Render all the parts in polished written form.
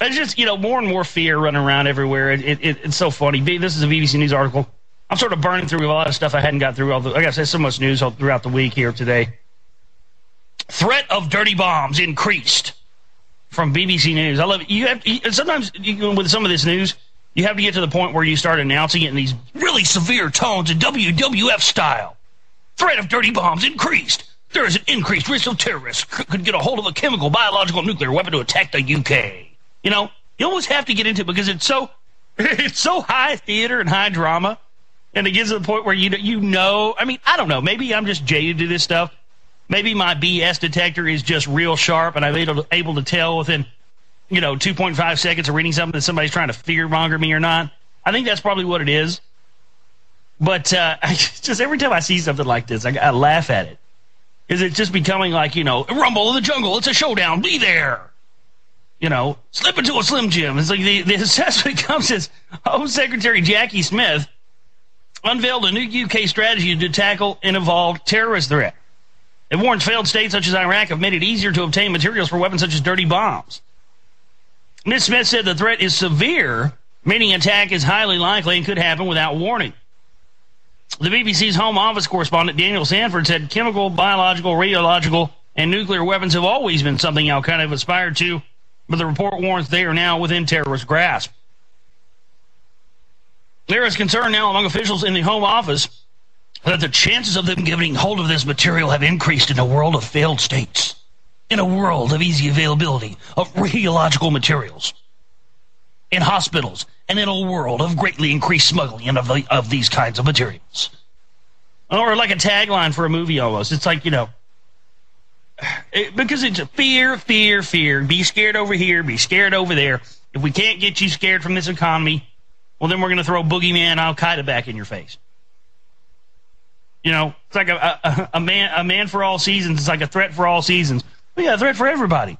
It's just, more and more fear running around everywhere. It's so funny. This is a BBC News article. I'm sort of burning through a lot of stuff I hadn't got through. Like I said, so much news throughout the week here today. Threat of dirty bombs increased from BBC News. I love it. Sometimes with some of this news, you have to get to the point where you start announcing it in these really severe tones in WWF style. Threat of dirty bombs increased. There is an increased risk of terrorists could get a hold of a chemical, biological, nuclear weapon to attack the UK. You always have to get into it because it's so high theater and high drama, and it gets to the point where I mean, I don't know. Maybe I'm just jaded to this stuff. Maybe my BS detector is just real sharp, and I'm able to tell within 2.5 seconds of reading something that somebody's trying to fear-monger me or not. I think that's probably what it is. But just every time I see something like this, I laugh at it. Is it just becoming like, a rumble in the jungle, it's a showdown, be there. Slip into a Slim Jim. It's like the assessment comes as Home Secretary Jackie Smith unveiled a new UK strategy to tackle an evolved terrorist threat. It warns failed states such as Iraq have made it easier to obtain materials for weapons such as dirty bombs. Ms. Smith said the threat is severe, meaning attack is highly likely and could happen without warning. The BBC's Home Office correspondent Daniel Sanford said chemical, biological, radiological, and nuclear weapons have always been something Al-Qaeda have aspired to, but the report warns they are now within terrorist grasp. There is concern now among officials in the Home Office that the chances of them getting hold of this material have increased in a world of failed states, in a world of easy availability of radiological materials, in hospitals, and in a world of greatly increased smuggling of these kinds of materials. Or like a tagline for a movie almost. It's like, because it's a fear, fear, fear. Be scared over here, be scared over there. If we can't get you scared from this economy, well, then we're going to throw boogeyman Al-Qaeda back in your face. It's like a man for all seasons. It's like a threat for all seasons. We got a threat for everybody.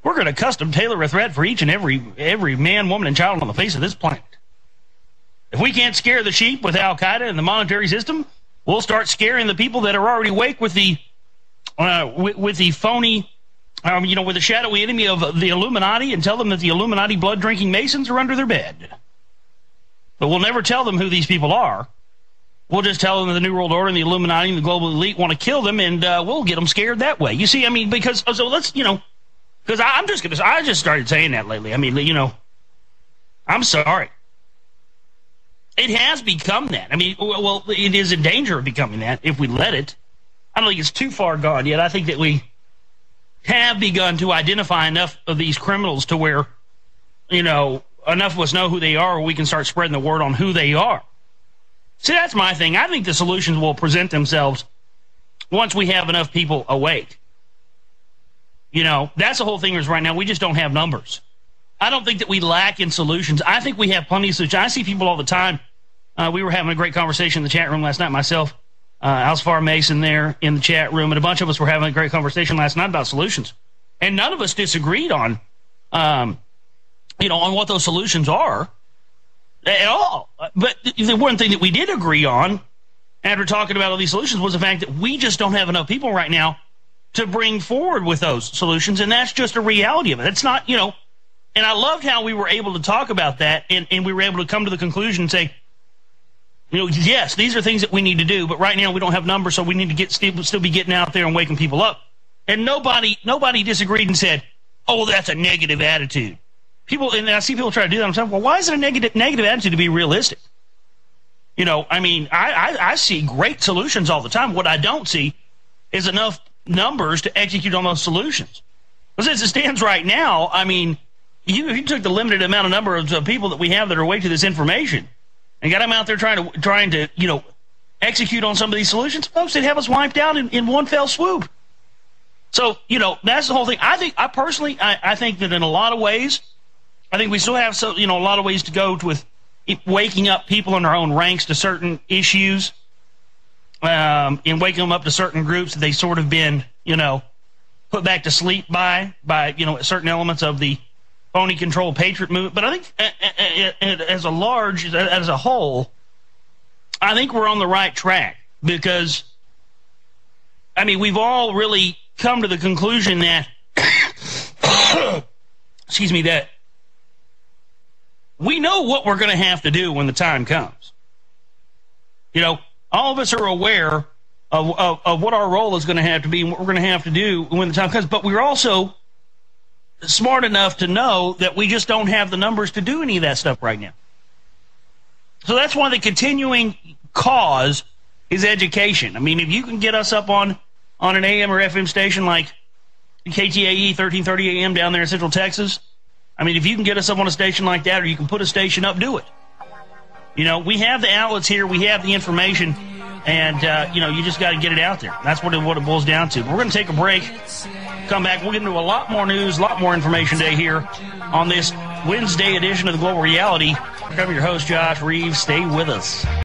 We're going to custom tailor a threat for each and every man, woman, and child on the face of this planet. If we can't scare the sheep with Al-Qaeda and the monetary system, we'll start scaring the people that are already awake with the phony, with the shadowy enemy of the Illuminati, and tell them that the Illuminati blood-drinking Masons are under their bed. But we'll never tell them who these people are. We'll just tell them that the New World Order and the Illuminati and the global elite want to kill them, and we'll get them scared that way. You see, I mean, because I just started saying that lately. I mean, I'm sorry. It has become that. I mean, well, it is in danger of becoming that if we let it. I don't think it's too far gone yet. I think that we have begun to identify enough of these criminals to where, enough of us know who they are, or we can start spreading the word on who they are. See, that's my thing. I think the solutions will present themselves once we have enough people awake. That's the whole thing is right now we just don't have numbers. I don't think that we lack in solutions. I think we have plenty of solutions. I see people all the time. We were having a great conversation in the chat room last night, myself, Alsfar Mason there in the chat room, and a bunch of us were having a great conversation last night about solutions. And none of us disagreed on what those solutions are at all. But the one thing that we did agree on after talking about all these solutions was the fact that we just don't have enough people right now to bring forward with those solutions, and that's just a reality of it. It's not, and I loved how we were able to talk about that, and we were able to come to the conclusion and say, yes, these are things that we need to do, but right now we don't have numbers, so we need to still be getting out there and waking people up. And nobody disagreed and said, oh, that's a negative attitude. And I see people try to do that. I'm saying, well, why is it a negative attitude to be realistic? I see great solutions all the time. What I don't see is enough numbers to execute on those solutions. Because as it stands right now, I mean, you took the limited amount of number of people that we have that are awake to this information and got them out there trying to execute on some of these solutions, folks, they'd have us wiped out in one fell swoop. So, that's the whole thing. I personally think that in a lot of ways, I think we still have a lot of ways to go with waking up people in our own ranks to certain issues, and waking them up to certain groups that they sort of been, put back to sleep by certain elements of the phony control patriot movement. But I think as a whole, I think we're on the right track because, I mean, we've all really come to the conclusion that, excuse me, that we know what we're going to have to do when the time comes. All of us are aware of what our role is going to have to be and what we're going to have to do when the time comes. But we're also smart enough to know that we just don't have the numbers to do any of that stuff right now. So that's why the continuing cause is education. I mean, if you can get us up on an AM or FM station like KTAE 1330 AM down there in Central Texas, I mean, if you can get us up on a station like that, or you can put a station up, do it. We have the outlets here, we have the information, and you just got to get it out there. That's what it boils down to. We're going to take a break. Come back. We'll get into a lot more news, a lot more information today here on this Wednesday edition of the Global Reality. I'm your host, Josh Reeves. Stay with us.